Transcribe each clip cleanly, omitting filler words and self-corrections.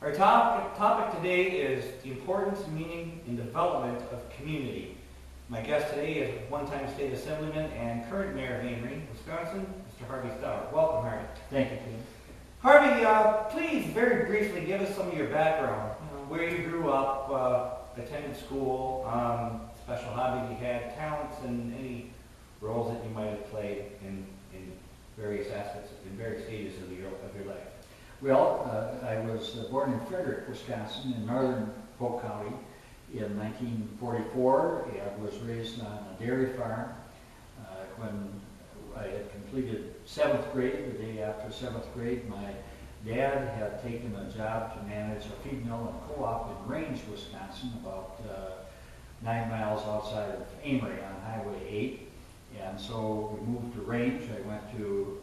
Our topic today is the importance, meaning, and development of community. My guest today is one-time state assemblyman and current mayor of Amery, Wisconsin, Mr. Harvey Stower. Welcome, Harvey. Thank you, Tim. Harvey, please very briefly give us some of your background, where you grew up, attended school, special hobbies you had, talents, and any roles that you might have played in various aspects, in various stages of your life. Well, I was born in Frederick, Wisconsin, in northern Polk County in 1944, and was raised on a dairy farm. When I had completed 7th grade, the day after 7th grade, my dad had taken a job to manage a feed mill and co-op in Range, Wisconsin, about 9 miles outside of Amery on Highway 8. And so we moved to Range. I went to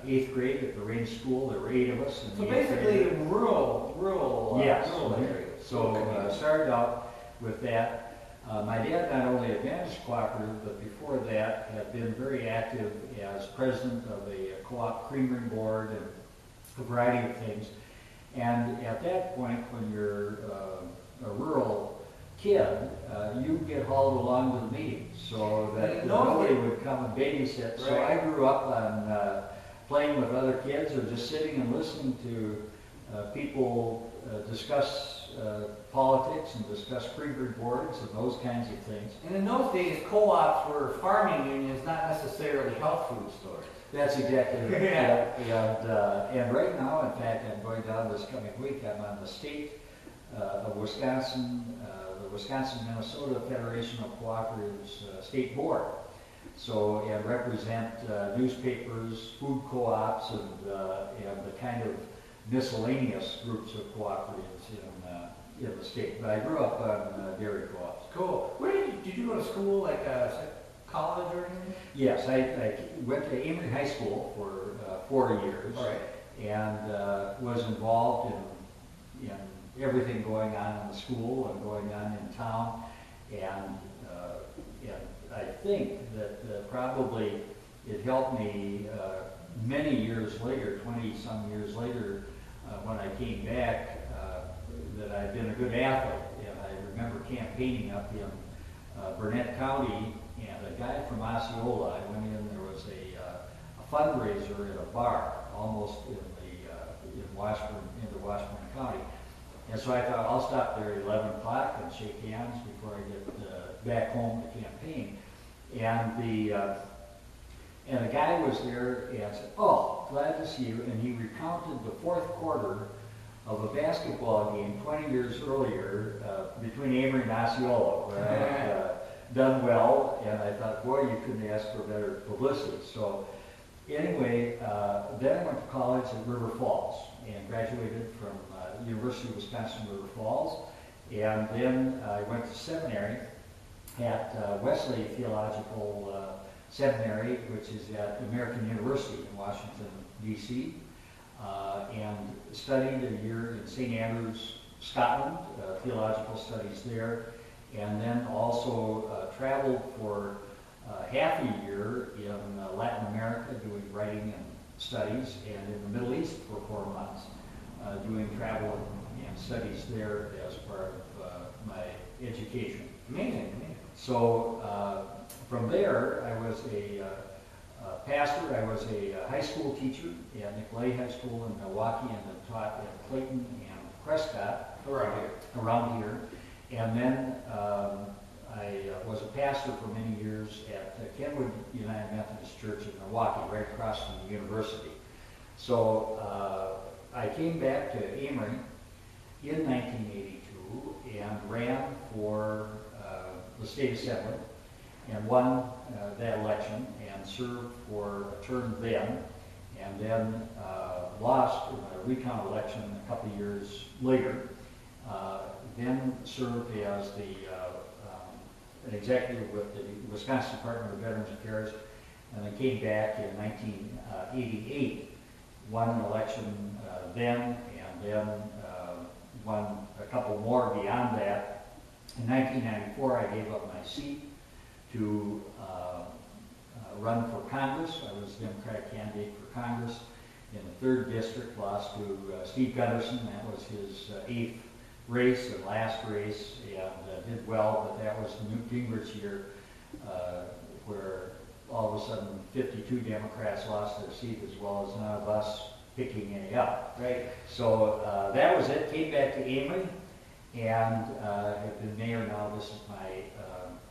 8th grade at the Range School. There were 8 of us. So basically rural yes. area. So started out with that. My dad not only had managed cooperative, but before that had been very active as president of a co-op creamery board and a variety of things. And at that point, when you're a rural kid, you get hauled along to the meetings so that nobody would come and babysit. Right. So I grew up on playing with other kids or just sitting and listening to people discuss politics and discuss creamery boards and those kinds of things. And in those days, co-ops were farming unions, not necessarily health food stores. That's exactly right. And right now, in fact, I'm going down this coming week. I'm on the state of Wisconsin, the Wisconsin-Minnesota Federation of Cooperatives State Board. So, and represent newspapers, food co-ops, and the kind of miscellaneous groups of cooperatives in the state. But I grew up on dairy co-ops. Cool. Where did you go to school, like college or anything? Yes, I went to Amery High School for 4 years. All right. And was involved in everything going on in the school and going on in town. And I think that probably it helped me many years later, 20-some years later, when I came back, that I'd been a good athlete. And I remember campaigning up in Burnett County, and a guy from Osceola, I went in, there was a fundraiser at a bar, almost in Washburn County. And so I thought, I'll stop there at 11 o'clock and shake hands before I get back home to campaign. And the guy was there and said, "Oh, glad to see you." And he recounted the 4th quarter of a basketball game 20 years earlier between Amery and Osceola, where I had done well. And I thought, boy, you couldn't ask for better publicity. So anyway, then I went to college at River Falls and graduated from University of Wisconsin River Falls. And then I went to seminary at Wesley Theological Seminary, which is at American University in Washington, D.C., and studied a year in St. Andrews, Scotland, theological studies there, and then also traveled for half a year in Latin America doing writing and studies, and in the Middle East for 4 months doing travel and studies there as part of my education. Amazing. So from there, I was a pastor. I was a high school teacher at Nicolay High School in Milwaukee, and then taught at Clayton and Prescott around here. And then I was a pastor for many years at Kenwood United Methodist Church in Milwaukee, right across from the university. So I came back to Amery in 1982 and ran for the state assembly and won that election and served for a term then, and then lost in a recount election a couple of years later. Then served as an executive with the Wisconsin Department of Veterans Affairs, and then came back in 1988, won an election then, and then won a couple more beyond that. In 1994, I gave up my seat to run for Congress. I was a Democratic candidate for Congress, in the 3rd District, lost to Steve Gunderson. That was his 8th race and last race, and did well, but that was Newt Gingrich's year, where all of a sudden 52 Democrats lost their seat, as well as none of us picking any up. Right. So that was it. Came back to Amery, and have been mayor now. This is my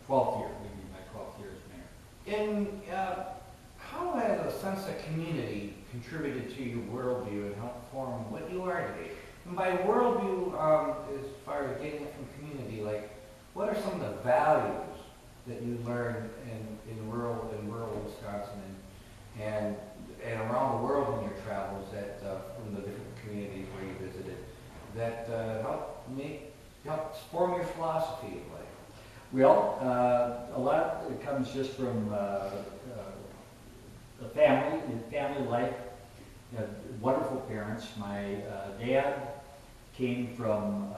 12th year, maybe my 12th year as mayor. And how has a sense of community contributed to your worldview and helped form what you are today? And by worldview, as far as getting it from community, like what are some of the values that you learned in rural Wisconsin and around the world in your travels that from the different communities where you visited that helped form your philosophy of life? Well, a lot it comes just from the family life. Had wonderful parents. My dad came from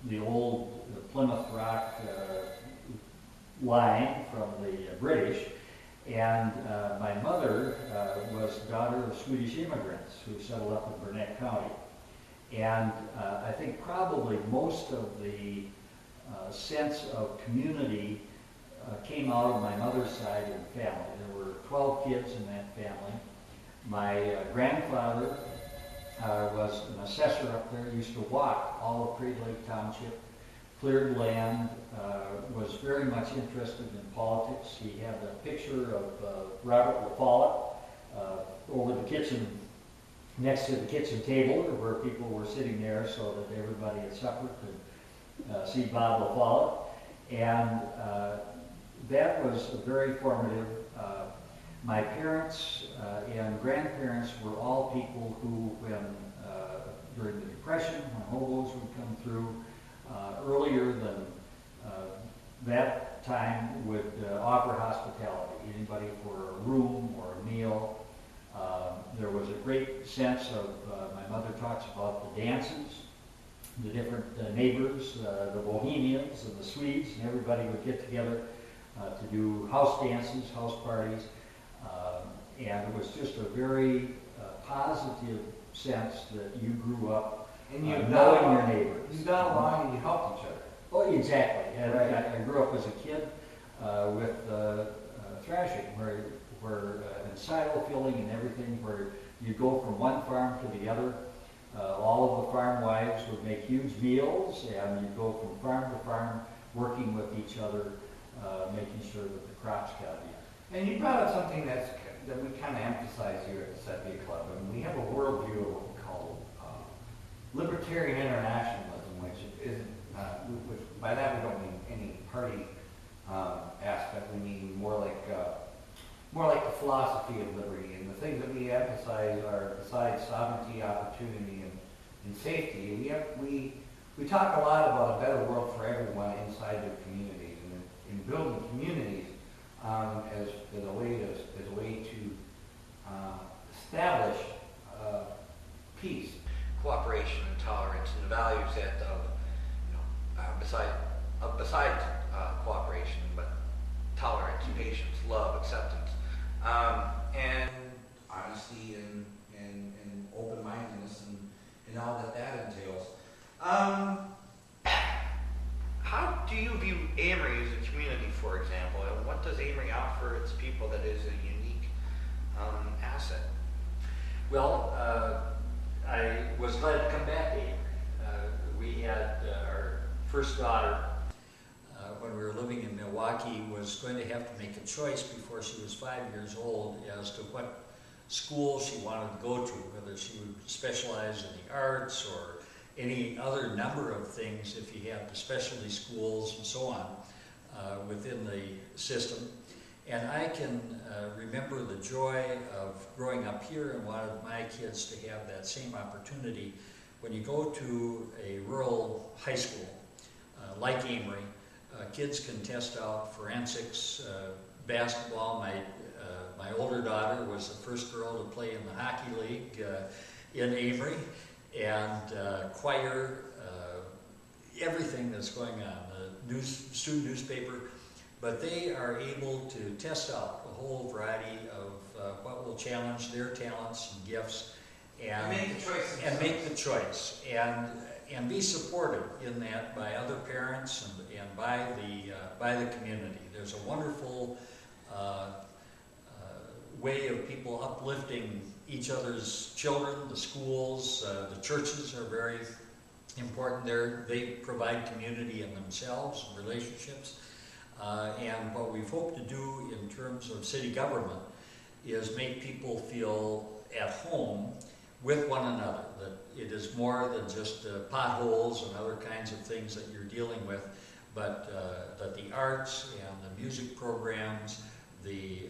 the old Plymouth Rock line from the British, and my mother was the daughter of Swedish immigrants who settled up in Burnett County. And I think probably most of the sense of community came out of my mother's side of the family. There were 12 kids in that family. My grandfather was an assessor up there, used to walk all of Craig Lake Township, cleared land, was very much interested in politics. He had a picture of Robert La Follette over the kitchen, next to the kitchen table where people were sitting there so that everybody at supper could see Bob La Follette. And that was very formative. My parents and grandparents were all people who, during the Depression, when hobos would come through, earlier than that time would offer hospitality, anybody for a room or a meal. There was a great sense of, my mother talks about the dances, the different neighbors, the Bohemians and the Swedes, and everybody would get together to do house dances, house parties, and it was just a very positive sense that you grew up And knowing your neighbors. You got along and you helped each other. Oh, exactly. And Right. I grew up as a kid with thrashing, where and silo filling and everything, where you go from one farm to the other. All of the farm wives would make huge meals, and you'd go from farm to farm, working with each other, making sure that the crops got in. And you brought up something that we kind of emphasize here at the Cepia Club. I mean, we have a worldview of what we call libertarian internationalism, which isn't, which by that we don't mean any party aspect. We mean more like the philosophy of liberty. And the things that we emphasize are, besides sovereignty, opportunity, and safety, we talk a lot about a better world for everyone inside their communities, and in building communities as a way to establish peace, cooperation, and tolerance, and the values that besides cooperation, but tolerance, patience, love, acceptance, and honesty, and open-mindedness, and all that entails. How do you view Amery as a community, for example, and what does Amery offer its people that is a unique asset? Well, I was glad to come back to Amery. We had our first daughter, when we were living in Milwaukee, was going to have to make a choice before she was 5 years old as to what school she wanted to go to, whether she would specialize in the arts or any other number of things if you have the specialty schools and so on within the system. And I can remember the joy of growing up here and wanted my kids to have that same opportunity. When you go to a rural high school like Amery, kids can test out forensics, basketball. My older daughter was the first girl to play in the hockey league in Amery, and choir, everything that's going on, the student newspaper. but they are able to test out a whole variety of what will challenge their talents and gifts, and make the choice. And make the choice, and be supported in that by other parents and by the community. There's a wonderful way of people uplifting each other's children. The schools, the churches are very important there. They provide community in themselves, relationships. And what we've hoped to do in terms of city government is make people feel at home with one another, that it is more than just potholes and other kinds of things that you're dealing with, but that the arts and the music programs, the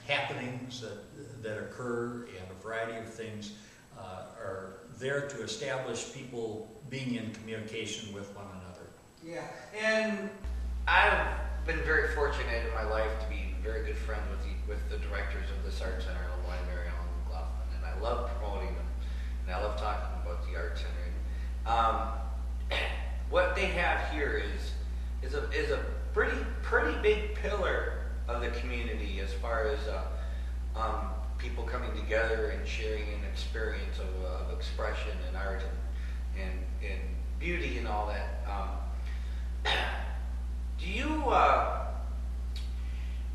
happenings that occur, and a variety of things are there to establish people being in communication with one another. Yeah, and I've been very fortunate in my life to be very good friends with the directors of this art center, Amery and McLaughlin, and I love promoting them, and I love talking about the art center. What they have here is a pretty big pillar of the community as far as people coming together and sharing an experience of expression and art and beauty and all that.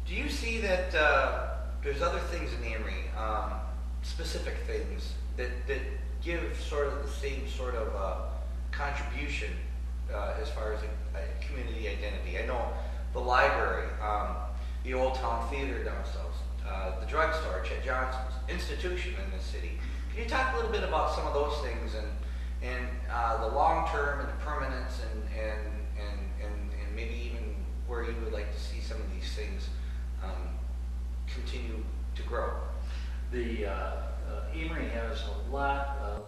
Do you see that there's other things in Amery, specific things that give sort of the same sort of contribution as far as a community identity? I know the library, the Old Town Theater down south, the drugstore, Chet Johnson's, institution in this city. Can you talk a little bit about some of those things and the long term and the permanence and maybe even where you would like to see some of these things continue to grow? The Amery has a lot of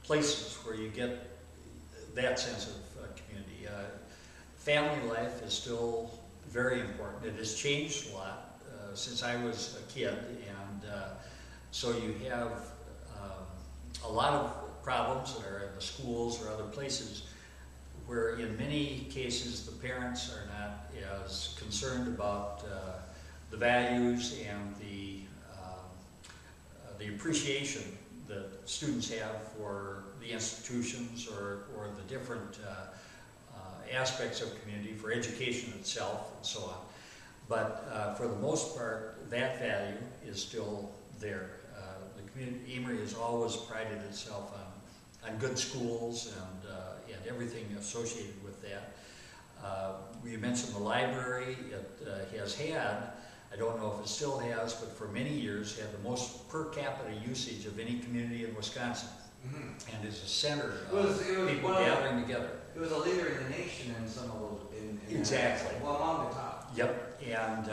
places where you get that sense of community. Family life is still very important. It has changed a lot since I was a kid, and so you have a lot of problems that are in the schools or other places where in many cases the parents are not as concerned about the values and the appreciation that students have for the institutions or the different aspects of community, for education itself and so on. But for the most part, that value is still there. The community, Amery has always prided itself on good schools and everything associated with that. You mentioned the library. It has had, I don't know if it still has, but for many years had the most per capita usage of any community in Wisconsin. Mm-hmm. And is a center of people gathering together. It was a leader in the nation in some of those. Exactly. Well, among the top. Yep. And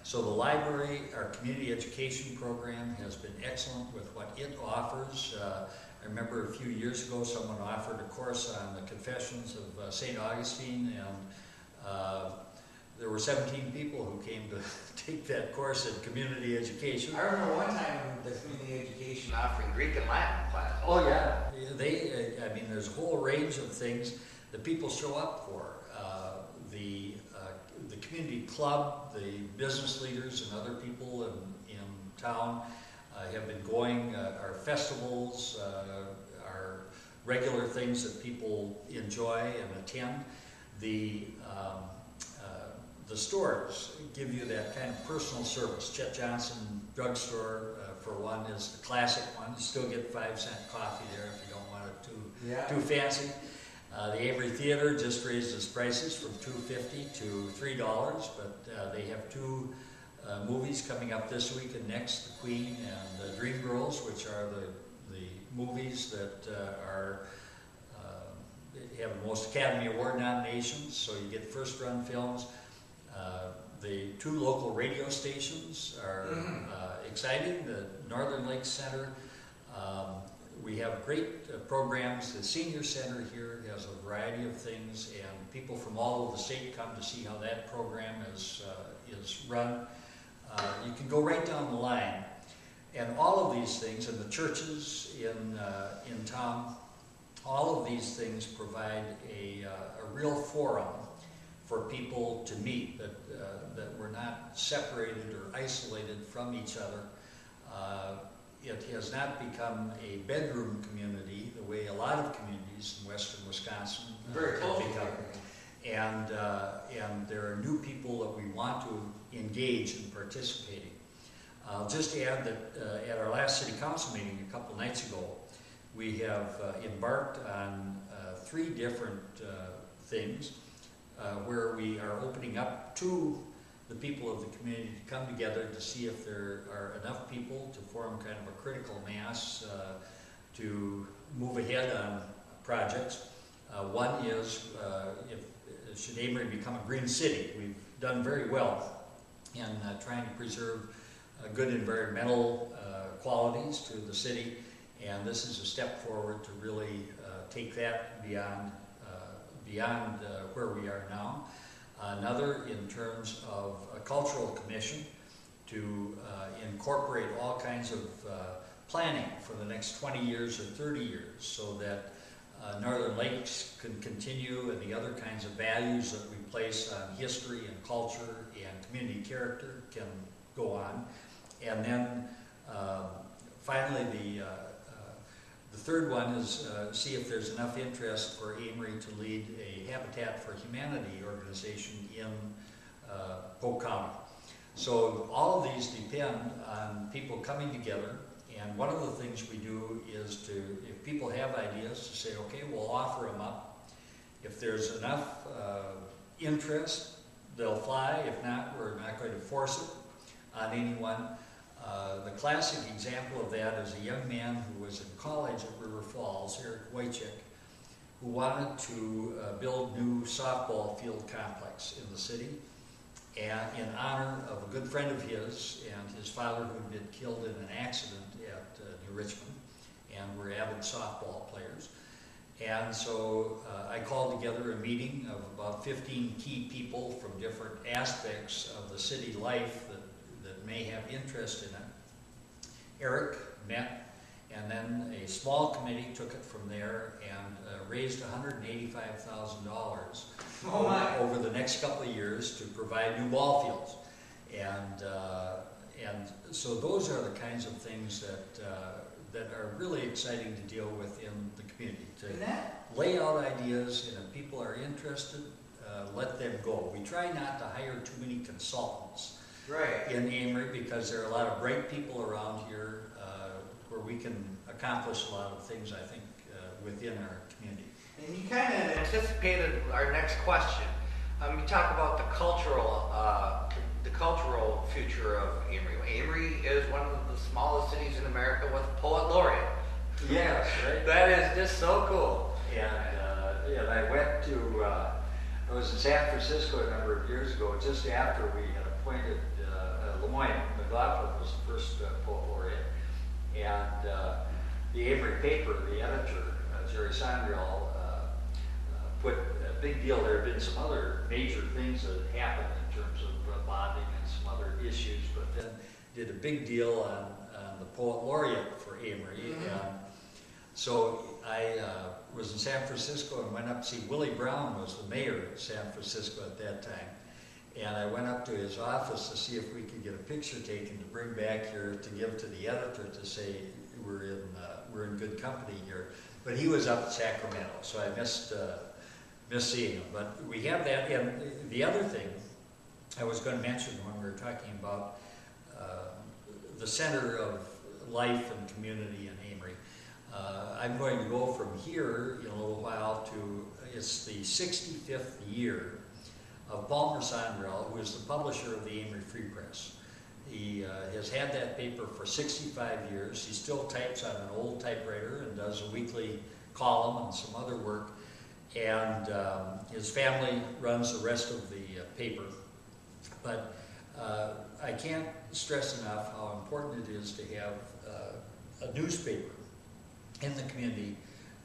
so the library, our community education program, has been excellent with what it offers. I remember a few years ago someone offered a course on the Confessions of St. Augustine, and there were 17 people who came to take that course in community education. I remember one time the community education offering Greek and Latin class. Oh yeah, I mean, there's a whole range of things that people show up for. The community club, the business leaders and other people in town have been going. Our festivals, our regular things that people enjoy and attend. The stores give you that kind of personal service. Chet Johnson drugstore, for one, is the classic one. You still get 5-cent coffee there if you don't want it too fancy. The Amery Theater just raised its prices from $2.50 to $3, but they have two movies coming up this week and next, The Queen and The Dream Girls, which are the movies that have the most Academy Award nominations, so you get first-run films. The two local radio stations are exciting. The Northern Lakes Center. We have great programs. The Senior Center here has a variety of things, and people from all over the state come to see how that program is run. You can go right down the line. And all of these things, and the churches in town, all of these things provide a real forum for people to meet, that we're not separated or isolated from each other. It has not become a bedroom community the way a lot of communities in western Wisconsin Very close. have become. And there are new people that we want to engage in participating. I'll just add that at our last city council meeting a couple nights ago, we have embarked on 3 different things where we are opening up to the people of the community to come together to see if there are enough people to form kind of a critical mass to move ahead on projects. One is should Amery become a green city. We've done very well in trying to preserve good environmental qualities to the city, and this is a step forward to really take that beyond where we are now. Another in terms of a cultural commission to incorporate all kinds of planning for the next 20 years or 30 years so that Northern Lakes can continue and the other kinds of values that we place on history and culture and community character can go on. And then finally the third one is see if there's enough interest for Amery to lead a Habitat for Humanity organization in Polk County. So all of these depend on people coming together, and one of the things we do is to, if people have ideas, to say, okay, we'll offer them up. If there's enough interest, they'll fly. If not, we're not going to force it on anyone. The classic example of that is a young man who was in college at River Falls, Eric Wojcik, who wanted to build new softball field complex in the city, and in honor of a good friend of his and his father who had been killed in an accident at New Richmond, and were avid softball players. And so I called together a meeting of about 15 key people from different aspects of the city life that may have interest in it. Eric met, and then a small committee took it from there and raised $185,000 over the next couple of years to provide new ball fields. And so those are the kinds of things that are really exciting to deal with in the community. To lay out ideas, and if people are interested, let them go. We try not to hire too many consultants in Amery because there are a lot of bright people around here where we can accomplish a lot of things, I think, within our community. And you kind of anticipated our next question. You talk about the cultural future of Amery. Amery is one of the smallest cities in America with a poet laureate. Yes, right. That is just so cool. And I went to, I was in San Francisco a number of years ago, just after we had appointed Lemoyne McLaughlin was the first poet laureate. And the Amery paper, the editor, Jerry Sondrell, put a big deal. There have been some other major things that happened in terms of bonding and some other issues, but then did a big deal on the poet laureate for Amery. And so I was in San Francisco and went up to see Willie Brown was the mayor of San Francisco at that time. And I went up to his office to see if we could get a picture taken to bring back here to give to the editor to say we're in good company here. But he was up at Sacramento, so I missed seeing him. But we have that. And the other thing I was going to mention when we were talking about the center of life and community in Amery, I'm going to go from here in a little while to, it's the 65th year of Palmer Sondrell, who is the publisher of the Amery Free Press. He has had that paper for 65 years. He still types on an old typewriter and does a weekly column and some other work. And his family runs the rest of the paper. But I can't stress enough how important it is to have a newspaper in the community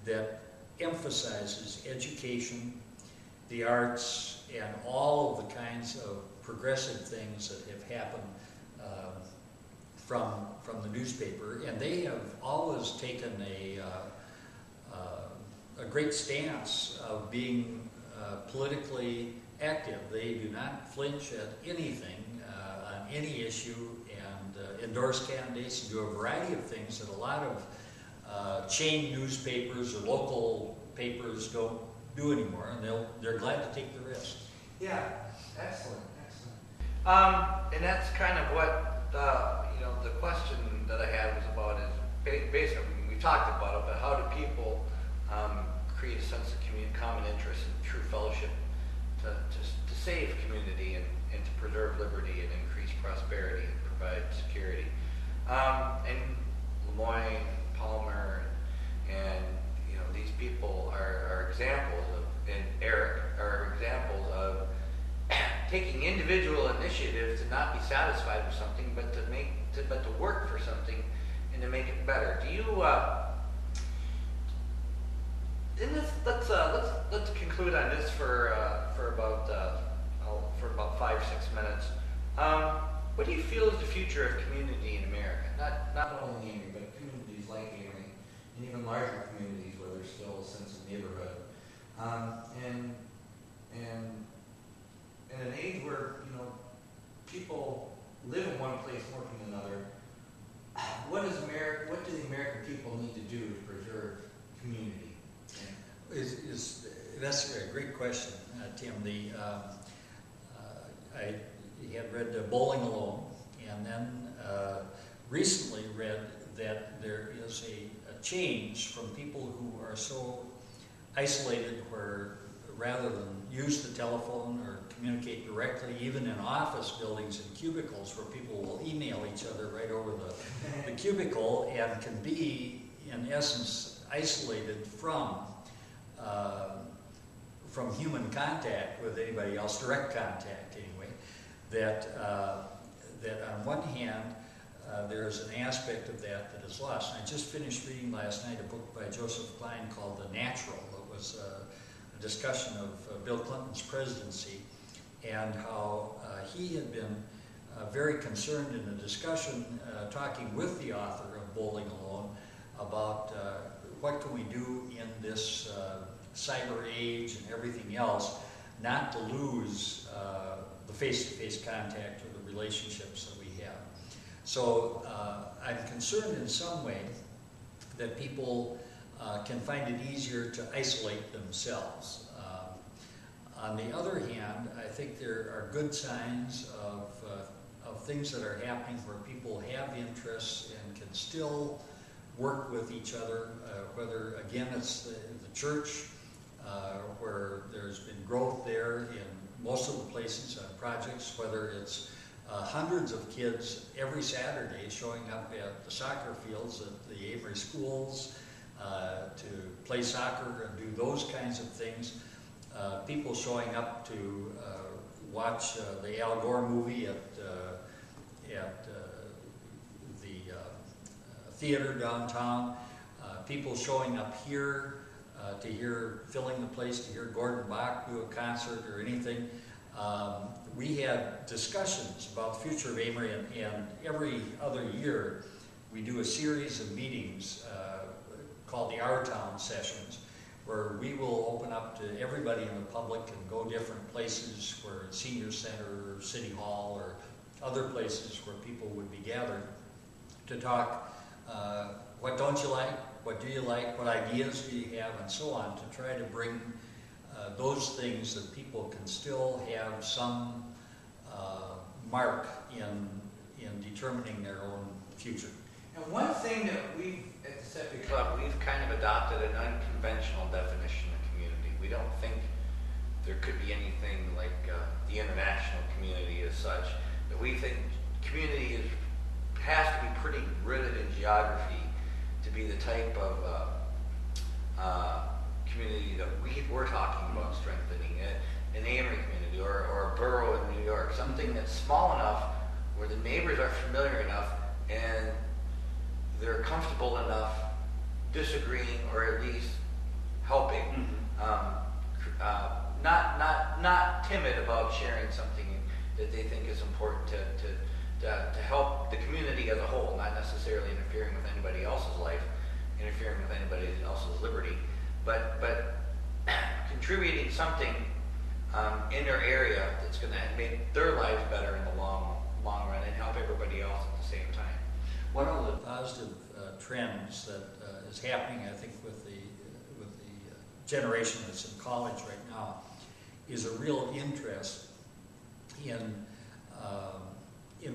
that emphasizes education, the arts, and all of the kinds of progressive things that have happened from the newspaper. And they have always taken a great stance of being politically active. They do not flinch at anything on any issue, and endorse candidates and do a variety of things that a lot of chain newspapers or local papers don't do anymore, and they're glad to take the risk. Yeah, excellent, excellent. And that's kind of what the question that I had was about is basically we talked about it, but how do people create a sense of common interest and true fellowship to save community and to preserve liberty and increase prosperity and provide security. And Lemoyne, Palmer, and these people are examples of, and Eric are examples of taking individual initiatives to not be satisfied with something, but to work for something and to make it better. Do you? In this, let's conclude on this for about 5-6 minutes. What do you feel is the future of community in America? Not only Amery, but communities like Amery, and even larger communities where there's still a sense of neighborhood. And in an age where people live in one place, work in another, what do the American people need to do to preserve community? That's a great question, Tim. I had read Bowling Alone, and then recently read that there is a change from people who are so isolated where rather than use the telephone or communicate directly, even in office buildings and cubicles where people will email each other right over the cubicle and can be, in essence, isolated from human contact with anybody else, direct contact anyway, that on one hand, there's an aspect of that is lost. And I just finished reading last night a book by Joseph Klein called The Natural. It was a discussion of Bill Clinton's presidency and how he had been very concerned in a discussion talking with the author of Bowling Alone about what can we do in this cyber age and everything else not to lose the face-to-face contact or the relationships that we have. So I'm concerned in some way that people can find it easier to isolate themselves. On the other hand, I think there are good signs of things that are happening where people have interests and can still work with each other, whether, again, it's the church, where there's been growth there in most of the places on projects, whether it's hundreds of kids every Saturday showing up at the soccer fields at the Amery schools to play soccer and do those kinds of things. People showing up to watch the Al Gore movie at the theater downtown. People showing up here to filling the place to hear Gordon Bach do a concert or anything. We had discussions about the future of Amery, and every other year we do a series of meetings called the Our Town Sessions, where we will open up to everybody in the public and go different places, where it's Senior Center or City Hall or other places where people would be gathered to talk what don't you like, what do you like, what ideas do you have, and so on, to try to bring those things that people can still have some mark in determining their own future. And one thing that we at the Cepia Club, we've kind of adopted an unconventional definition of community. We don't think there could be anything like the international community as such, but we think community has to be pretty rooted in geography to be the type of community that we're talking about strengthening, an Amery community or a borough in New York, something that's small enough where the neighbors are familiar enough and they're comfortable enough disagreeing or at least helping. Not timid about sharing something that they think is important to help the community as a whole, not necessarily interfering with anybody else's life, interfering with anybody else's liberty, but contributing something in their area that's going to make their lives better in the long run and help everybody else at the same time. One of the positive trends that is happening, I think, with the generation that's in college right now, is a real interest in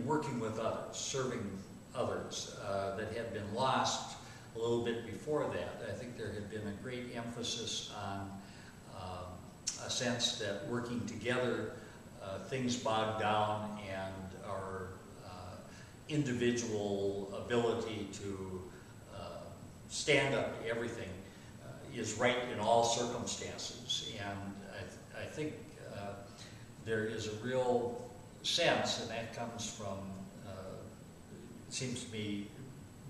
working with others, serving others that had been lost a little bit before that. I think there had been a great emphasis on a sense that working together, things bogged down, and our individual ability to stand up to everything is right in all circumstances. And I think there is a real sense, and that comes from, it seems to me,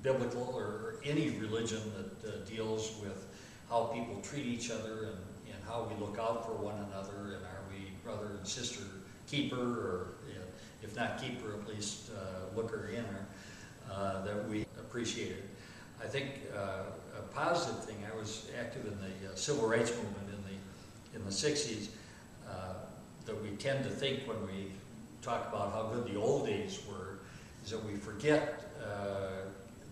biblical or any religion that deals with how people treat each other and how we look out for one another, and are we brother and sister keeper, or if not keeper, at least looker inner, that we appreciate it. I think a positive thing, I was active in the civil rights movement in the 60s, that we tend to think when we talk about how good the old days were, is that we forget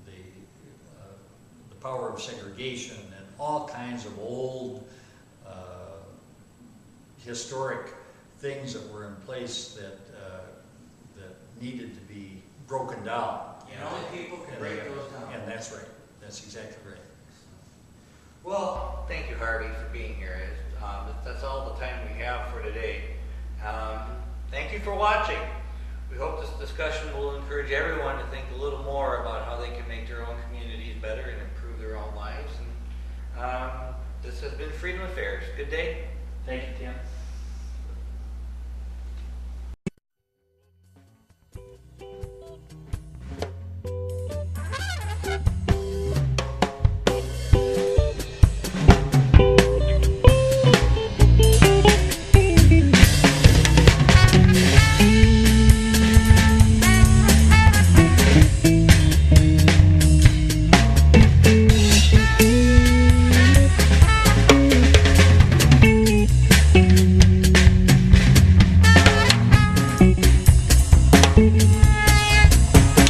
the power of segregation and all kinds of old historic things that were in place that needed to be broken down. And only people can break those down. And that's right. That's exactly right. Well, thank you, Harvey, for being here. That's all the time we have for today. Thank you for watching. We hope this discussion will encourage everyone to think a little more about how they can make their own communities better and improve their own lives. And this has been Freedom Affairs. Good day. Thank you, Tim.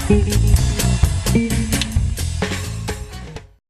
Thank you.